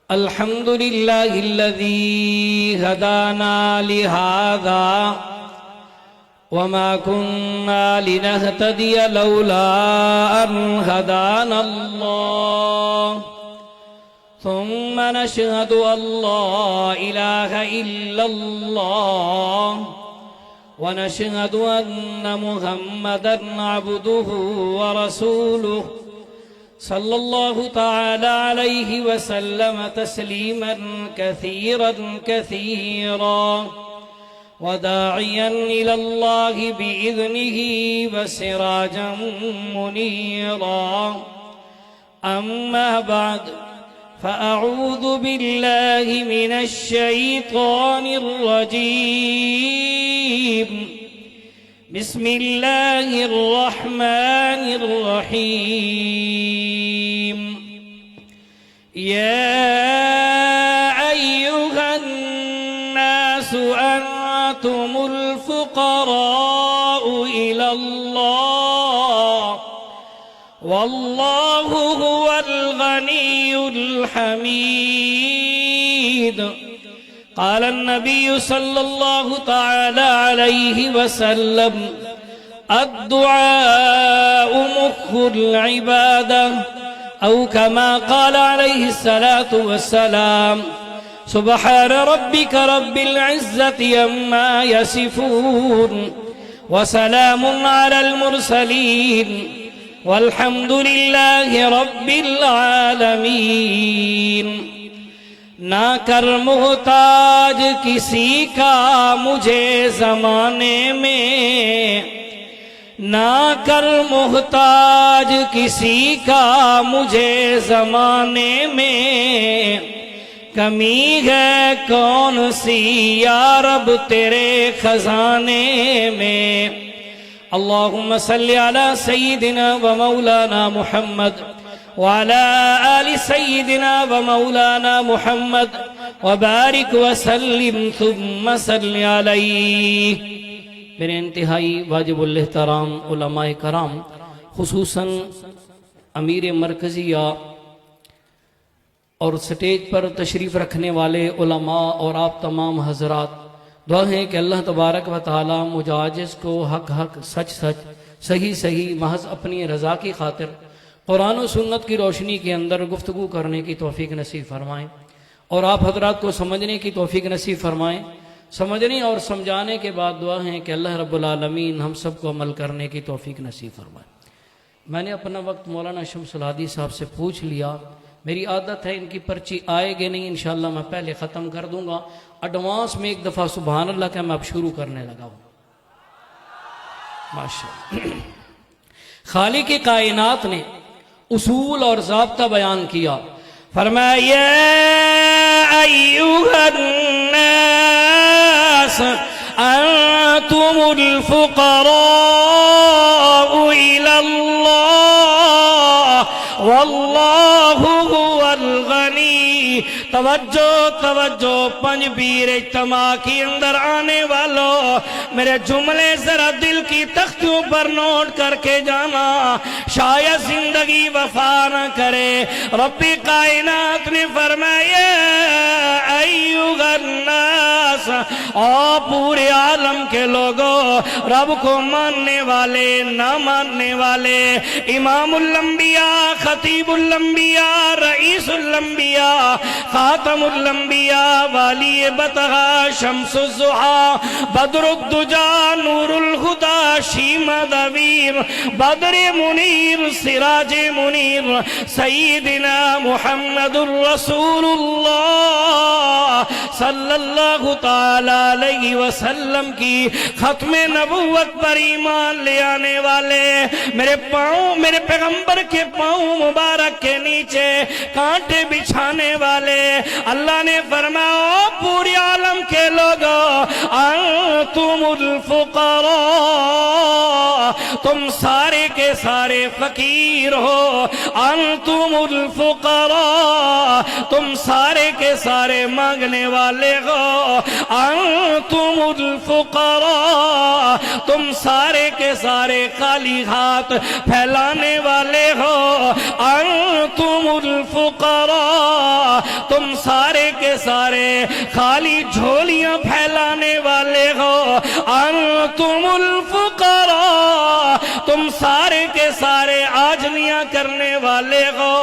الحمد لله الذي هدانا لهذا وما كنا لنهتدي لولا أن هدانا الله ثم نشهد أن لا إله إلا الله ونشهد أن محمدًا عبده ورسوله صلى الله تعالى عليه وسلم تسليما كثيرا كثيرا وداعيا إلى الله بإذنه وسراجا منيرا أما بعد فأعوذ بالله من الشيطان الرجيم بسم الله الرحمن الرحيم يا أيها الناس أنتم الفقراء إلى الله والله هو الغني الحميد قال النبي صلى الله تعالى عليه وسلم الدعاء مخ العبادة أو كما قال عليه الصلاة والسلام سبحان ربك رب العزة عما يصفون وسلام على المرسلين والحمد لله رب العالمین۔ نہ کر محتاج کسی کا مجھے زمانے میں، نہ کر محتاج کسی کا مجھے زمانے میں، کمی ہے کون سی یا رب تیرے خزانے میں۔ اللہم صلی علی سیدنا و مولانا محمد وعلى آل سيدنا ومولانا محمد وبارك وسلم ثم صل عليه۔ میرے انتہائی واجب الاحترام علماء کرام، خصوصاً امیر مرکزیہ اور سٹیج پر تشریف رکھنے والے علماء اور آپ تمام حضرات، دعا ہے کہ اللہ تبارک و تعالی مجھ عاجز کو حق حق، سچ سچ، صحیح صحیح، محض اپنی رضا کی خاطر قرآن و سنت کی روشنی کے اندر گفتگو کرنے کی توفیق نصیب فرمائیں، اور آپ حضرات کو سمجھنے کی توفیق نصیب فرمائیں۔ سمجھنے اور سمجھانے کے بعد دعا ہے کہ اللہ رب العالمین ہم سب کو عمل کرنے کی توفیق نصیب فرمائیں۔ میں نے اپنا وقت مولانا شمس الہادی صاحب سے پوچھ لیا، میری عادت ہے ان کی پرچی آئے گی نہیں، انشاءاللہ میں پہلے ختم کر دوں گا۔ ایڈوانس میں ایک دفعہ سبحان اللہ کہ میں اب شروع کرنے لگا ہوں۔ ماشاءاللہ۔ خالق کائنات نے اصول اور ضابطہ بیان کیا، فرمایا یا ایھا الناس انتم الفقراء الی اللہ واللہ هو الغنی۔ توجہ توجہ، پنجبیر اجتماع کے اندر آنے والوں، میرے جملے ذرا دل کی تختیوں پر نوٹ کر کے جانا، شاید زندگی وفا نہ کرے۔ رب کائنات نے فرمایا ایھا الناس، اور پورے عالم کے لوگوں، رب کو ماننے والے، نہ ماننے والے، امام الانبیاء، خطیب الانبیاء، رئیس الانبیاء، خاتم الانبیاء، والی بطحا، شمس الضحیٰ، بدر الدجا، نور الہدی، شیمہ دویر، بدر منیر، سراج منیر، سیدنا محمد الرسول اللہ صلی اللہ تعالی علیہ وسلم کی ختم نبوت پر ایمان لے آنے والے، میرے پاؤں، میرے پیغمبر کے پاؤں مبارک کے نیچے کانٹے بچھانے والے، اللہ نے فرمایا پوری عالم کے لوگوں، انتم الفقراء، تم سارے کے سارے فقیر ہو، انتم الفقراء، تم سارے کے سارے مانگنے والے ہو، انتم الفقراء، تم سارے کے سارے خالی ہاتھ پھیلانے والے ہو، انتم الفقراء، تم سارے کے سارے خالی جھولیاں پھیلانے والے ہو، انتم الفقراء، تم سارے کے سارے آجلیاں کرنے والے ہو،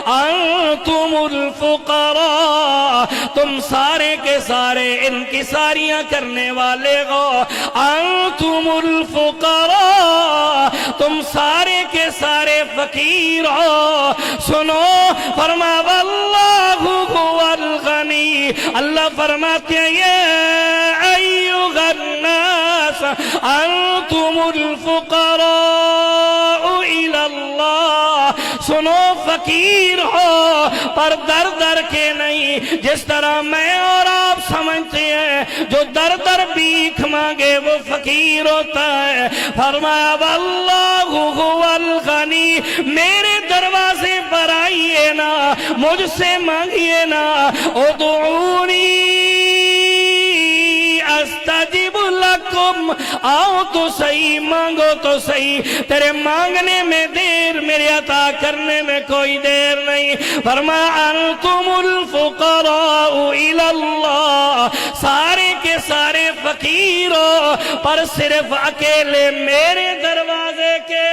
انتم الفقراء، تم سارے کے سارے انکساریاں کرنے والے ہو، انتم الفقراء، تم سارے کے سارے فقیر ہو۔ سنو، فرما واللہ هو الغنی، اللہ فرماتے ہیں یا ایھا الناس انتم الفقراء الی اللہ۔ سنو، فقیر ہو پر در در کے نہیں، جس طرح میں اور آپ سمجھتے ہیں جو در در بھیک مانگے وہ فقیر ہوتا ہے۔ فرمایا واللہ هو الغنی، میرے دروازے پر آئیے نا، مجھ سے مانگیے نا، ادعونی استجب لکم، آؤ تو صحیح، مانگو تو صحیح، تیرے مانگنے میں دیر، میرے عطا کرنے میں کوئی دیر نہیں۔ فرمایا انتم الفقراء الی اللہ، سارے کے سارے فقیر ہو پر صرف اکیلے میرے دروازے کے،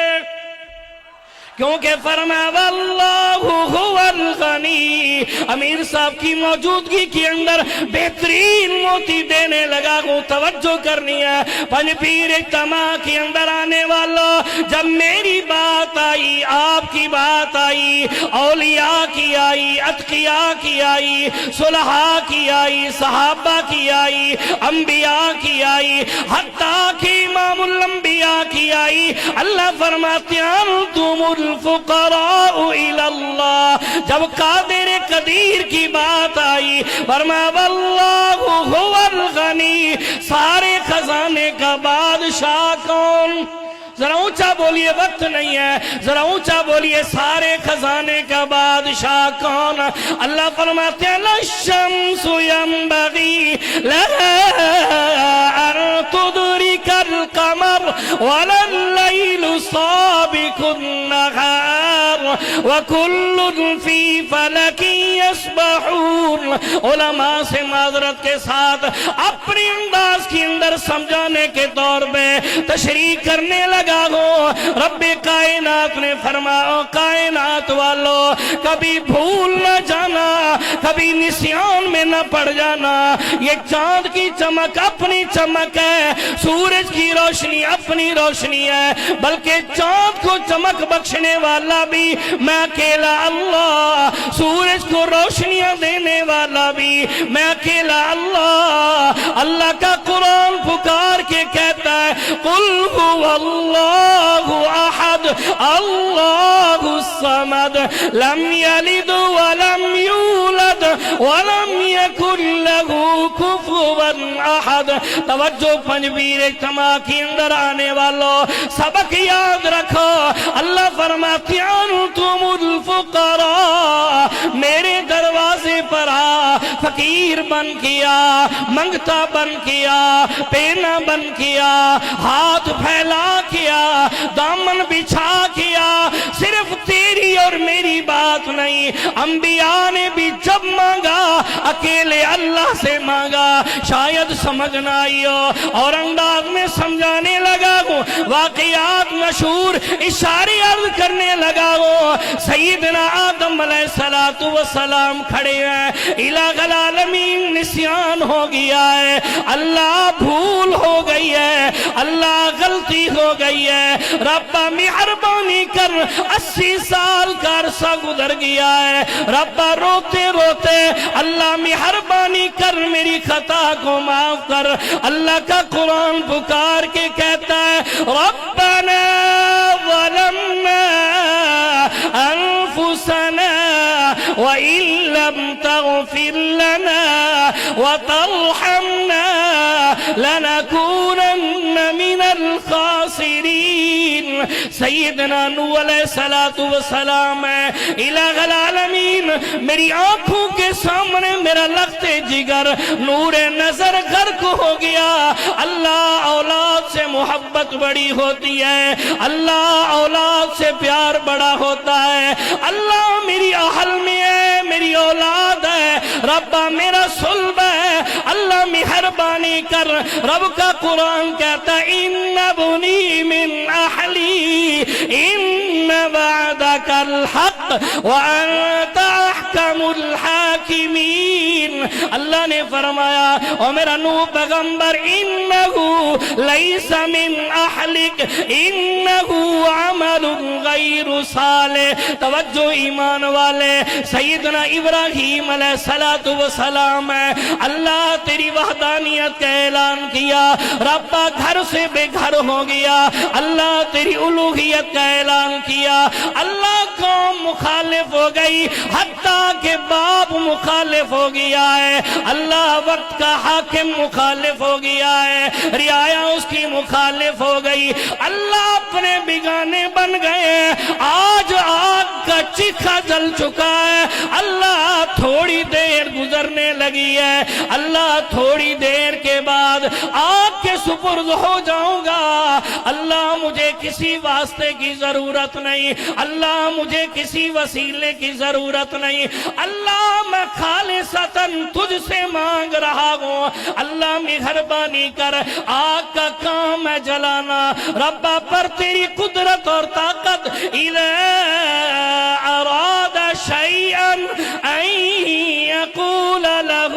کیونکہ فرمایا واللہ هو الغنی۔ امیر صاحب کی موجودگی کے اندر بہترین موتی دینے لگا ہوں، توجہ کرنی ہے۔ پنج پیر اجتماع کے اندر آنے والا، جب میری بات آئی، آپ کی بات آئی، اولیاء کی آئی، اتقیاء کی آئی، صلحاء کی آئی، صحابہ کی آئی، انبیاء کی آئی، حتیٰ کہ امام الانبیاء کی آئی، اللہ فرماتے ہیں انتم الفقراء الی اللہ۔ جب قادر قدیر کی بات آئی، فرمایا واللہ هو الغنی، سارے خزانے کا بادشاہ کون؟ ذرا اونچا بولیے، وقت نہیں ہے، ذرا اونچا بولیے، سارے خزانے کا بادشاہ کون؟ اللہ فرماتے ہیں للشمس ينبغي لها ان تدرك القمر ولا الليل سابق النهار وكل في فلك يسبحون۔ علماء سے معذرت کے ساتھ اپنی انداز کے اندر سمجھانے کے طور پہ تشریح کرنے لگا ہو۔ رب کائنات نے فرمایا کائنات والو، کبھی بھول نہ جانا، کبھی نسیان میں نہ پڑ جانا، یہ چاند کی چمک اپنی چمک ہے، سورج کی روشنی اپنی روشنی ہے، بلکہ چاند کو چمک بخشنے والا بھی میں اکیلا اللہ، سورج کو روشنیاں دینے والا بھی میں اکیلا اللہ۔ اللہ کا قرآن پکار کے کہتا ہے قل هو اللہ احد اللہ الصمد لم یلد ولم یولد ولم یکن له کفوا احد۔ توجہ پنجبیر اجتماع کے اندر آنے والوں، سبق یاد رکھو، اللہ فرماتے ہیں انتم الفقراء، میرے دروازے پر آ، فقیر بن کیا، منگتا بن کیا، پینا بن کیا، ہاتھ پھیلا کیا، دامن بچھا کیا، صرف تیری اور میری بات نہیں، انبیاء نے بھی جب مانگا اکیلے اللہ سے مانگا۔ شاید سمجھنا آئی ہو اور انداز میں سمجھانے لگا ہوں، واقعات مشہور اشارے عرض کرنے لگا ہوں۔ سیدنا آدم علیہ السلام کھڑے ہیں، الہ العالمین نسیان ہو گیا ہے، اللہ بھول ہو گئی ہے، اللہ غلطی ہو گئی ہے، ربا مہربانی کر، 80 سال کا عرصہ گزر گیا ہے، ربا روتے روتے اللہ مہربانی کر، میری خطا کو معاف کر۔ اللہ کا قرآن پکار کے کہتا ہے ربنا ظلمنا انفسنا وَإِن لَّمْ تَغْفِرْ لَنَا وَتَرْحَمْنَا لَنَكُونَنَّ مِنَ الْخَاسِرِينَ۔ سیدنا نوح علیہ السلام الہ العالمین میری آنکھوں کے سامنے میرا لخت جگر نور نظر غرق ہو گیا۔ اللہ اولاد سے محبت بڑی ہوتی ہے، اللہ اولاد سے پیار بڑا ہوتا ہے۔ اللہ میری اہل میں ہے، میری اولاد ہے، ربا میرا صلب ہے، اللہ مہربانی کر۔ رب کا قرآن کہتا ہے ان بنی من اہلی ان وعدک الحق وانت احکم الحاکمین۔ اللہ نے فرمایا او میرا نوح پیغمبر انہو لیس من اہلک انہو عمل غیر صالح۔ توجہ ایمان والے، سیدنا ابراہیم علیہ السلام ہے، اللہ تیری وحدانیت کا اعلان کیا، ربا گھر سے بے گھر ہو گیا، اللہ تیری الوہیت کا اعلان کیا، اللہ قوم مخالف ہو گئی، حتیٰ کہ باپ مخالف ہو گیا ہے، اللہ وقت کا حاکم مخالف ہو گیا ہے، رعایا اس کی مخالف ہو گئی، اللہ اپنے بگانے بن گئے، آج آگ کا چیخا جل چکا ہے، اللہ تھوڑی دیر گزرنے لگی ہے، اللہ تھوڑی دیر کے بعد آگ کے سپرد ہو جاؤں گا، اللہ مجھے کسی واسطے کی ضرورت نہیں، اللہ مجھے کسی وسیلے کی ضرورت نہیں، اللہ میں خالصتاً تجھ سے مانگ رہا ہوں، اللہ مہربانی کر، آگ کا کام ہے جلانا، ربا پر تیری قدرت اور طاقت، اِذَا أَرَادَ شَيْئًا أَن يَقُولَ لَهُ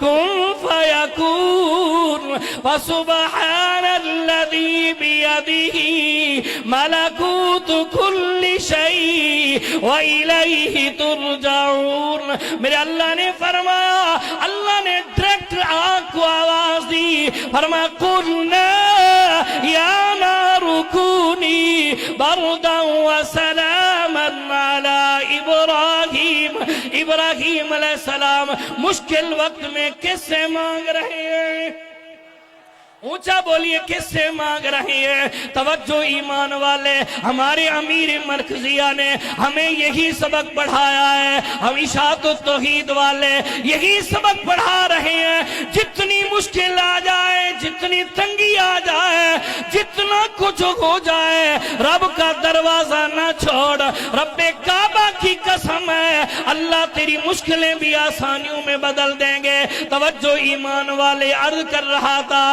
كُن فَيَكُونُ۔ فَسُبْحَانَ الَّذِي بِيَدِهِ مَلَكُوتُ كُلِّ شَيْءٍ وَإِلَيْهِ تُرْجَعُونَ۔ میرے اللہ نے فرمایا، اللہ نے ڈائریکٹ آگ کو آواز دی، فرمایا قُلْنَا يَا نَارُ كُونِي بَرْدًا وَسَلَامًا عَلَىٰ إِبْرَاهِيمَ۔ ابراہیم علیہ السلام مشکل وقت میں کس سے مانگ رہے ہیں؟ اونچا بولیے، کس سے مانگ رہی ہے؟ توجہ ایمان والے، ہمارے امیر مرکزیہ نے ہمیں یہی سبق پڑھایا ہے، ہم اشاعت التوحید والے یہی سبق پڑھا رہے ہیں، جتنی مشکل آ جائے، جتنی تنگی آ جائے، جتنا کچھ ہو جائے، رب کا دروازہ نہ چھوڑ، رب کعبہ کی قسم ہے، اللہ تیری مشکلیں بھی آسانیوں میں بدل دیں گے۔ توجہ ایمان والے، عرض کر رہا تھا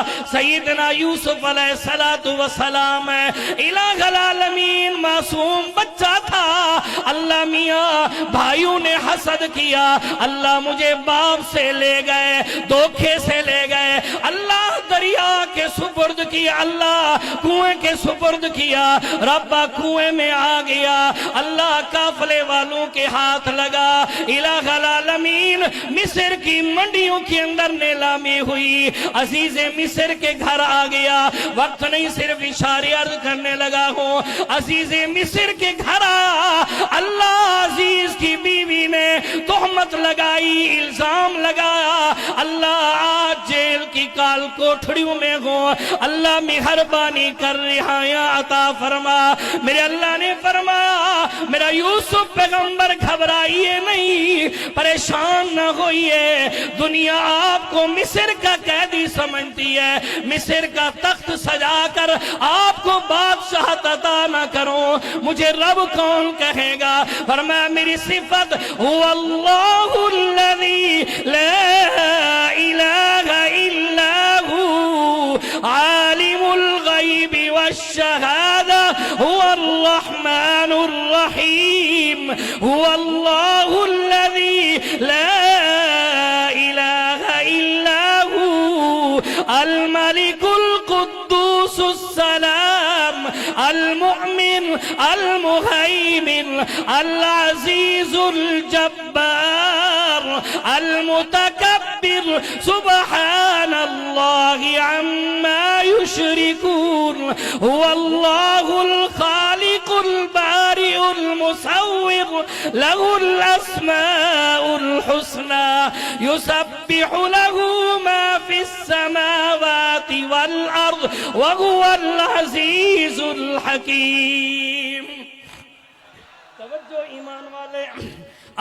سیدنا یوسف علیہ السلام ہے، الہ العالمین معصوم بچہ تھا، اللہ میاں بھائیوں نے حسد کیا، اللہ مجھے باپ سے لے گئے، دھوکے سے لے گئے، اللہ دریا کے سپرد کیا، اللہ کنویں کے سپرد کیا، ربا کنویں میں آ گیا، اللہ قافلے والوں کے ہاتھ لگا، الہ العالمین مصر کی منڈیوں کے اندر نیلامی ہوئی، عزیز مصر کے گھر آ گیا، وقت نہیں صرف اشارے عرض کرنے لگا ہوں، عزیز مصر کے گھر آیا، اللہ عزیز کی بیوی نے تہمت لگائی، الزام لگایا، اللہ آج جیل کی کال کوٹھڑیوں میں ہوں، اللہ مہربانی کر رہائیاں عطا فرما۔ میرے اللہ نے فرمایا میرا یوسف پیغمبر گھبرائیے نہیں، پریشان نہ ہوئیے، دنیا آپ کو مصر کا قیدی سمجھتی ہے، مصر کا تخت سجا کر آپ کو بادشاہت عطا نہ کروں، مجھے رب کون کہے گا؟ فرمایا میری صفت هو اللہ الذی لا الہ الا هو عالم الغیب والشہادہ هو الرحمن الرحیم هو اللہ الذی لا الہ الا هو الملك القدوس السلام المؤمن المهيمن العزيز الجبار المتكبر سبحان الله عما يشركون هو الله الخالق البارئ المصور له الأسماء الحسنى يسبح له ما في السماوات والأرض وهو العزيز الحكيم. توجہ ایمان والے.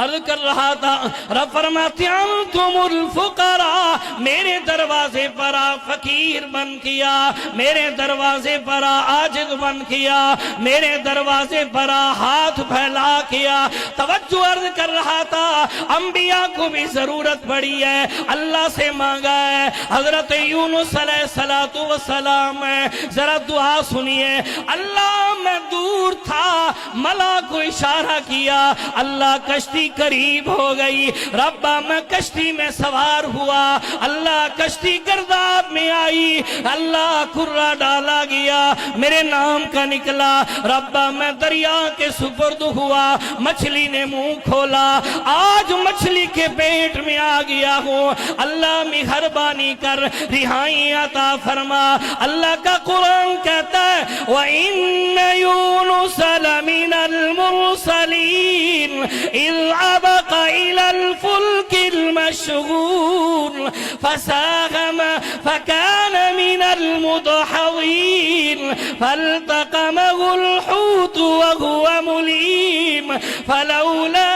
عرض کر رہا تھا رب فرماتے انتم الفقراء، میرے دروازے پر فقیر بن کیا، میرے دروازے پر عاجز بن کیا، میرے دروازے پر ہاتھ پھیلا کیا. توجہ عرض کر رہا تھا انبیاء کو بھی ضرورت پڑی ہے، اللہ سے مانگا ہے. حضرت یونس علیہ السلام ہے، ذرا دعا سنیے. اللہ میں دور تھا، ملاک کو اشارہ کیا، اللہ کشتی قریب ہو گئی. ربا میں کشتی میں سوار ہوا، اللہ کشتی گرداب میں آئی، اللہ کرہ ڈالا گیا، میرے نام کا نکلا. ربا میں دریا کے سپرد ہوا، مچھلی نے منہ کھولا، آج مچھلی کے پیٹ میں آ گیا ہوں. اللہ مہربانی کر رہائی عطا فرما. اللہ کا قرآن کہتا ہے وَإِنَّ يُونُسَ لَمِنَ الْمُرْسَلِينَ إِذْ أَبَقَ إِلَى الْفُلْكِ الْمَشْحُونِ فَسَاهَمَ فَكَانَ مِنَ الْمُدْحَضِينَ فَالْتَقَمَهُ الْحُوتُ وَهُوَ مُلِيمٌ فَلَوْلَا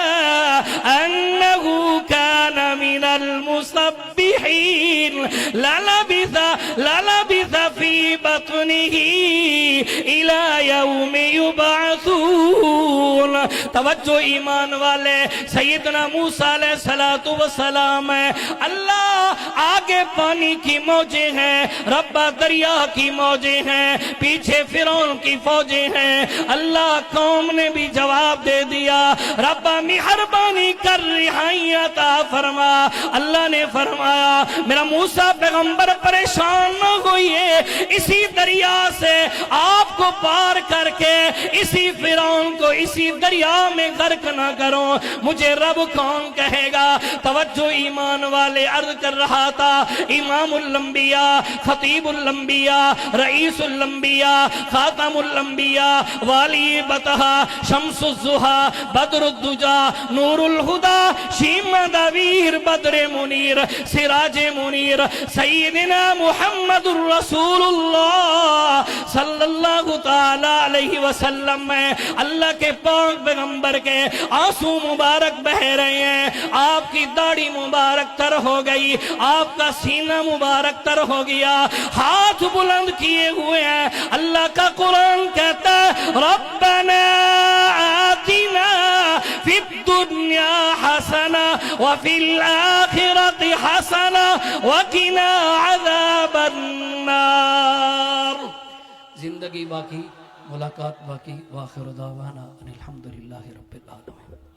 أَنَّهُ كَانَ مِنَ الْمُسَبِّحِينَ لَلَبِثَ فِي بَطْنِهِ إِلَى يَوْمِ يُبْعَثُونَ. توجہ ایمان والے. سیدنا موسیٰ علیہ السلام ہے. اللہ آگے پانی کی موجیں ہیں، ربا دریا کی موجیں ہیں، پیچھے فرعون کی فوجیں ہیں. اللہ قوم نے بھی جواب دے دیا. ربا مہربانی کر رہائی عطا فرما. اللہ نے فرمایا میرا موسیٰ پیغمبر پریشان نہ ہوئیے، اسی دریا سے آپ کو پار کر کے اسی فرعون کو اسی دریا میں غرق نہ کرو، مجھے رب کون کہے گا. توجہ ایمان والے. عرض کر رہا تھا امام الانبیاء، خطیب الانبیاء، رئیس الانبیاء، خاتم الانبیاء، والی بطحا، شمس الضحا، بدر الدجا، نور الہدا، شیمہ دویر، بدر منیر، سراج منیر، سیدنا محمد الرسول اللہ صلی اللہ تعالی علیہ وسلم میں اللہ کے پاک پیغمبر کے آنسو مبارک بہ رہے ہیں. آپ کی داڑھی مبارک تر ہو گئی، آپ کا سینہ مبارک تر ہو گیا، ہاتھ بلند کیے ہوئے ہیں. اللہ کا قرآن کہتا ہے ربنا آتنا فی الدنیا حسنہ وفی الآخرۃ حسنہ وقنا عذاب النار. زندگی باقی، ملاقات باقی. وآخر دعوانا ان الحمدللہ رب العالمین.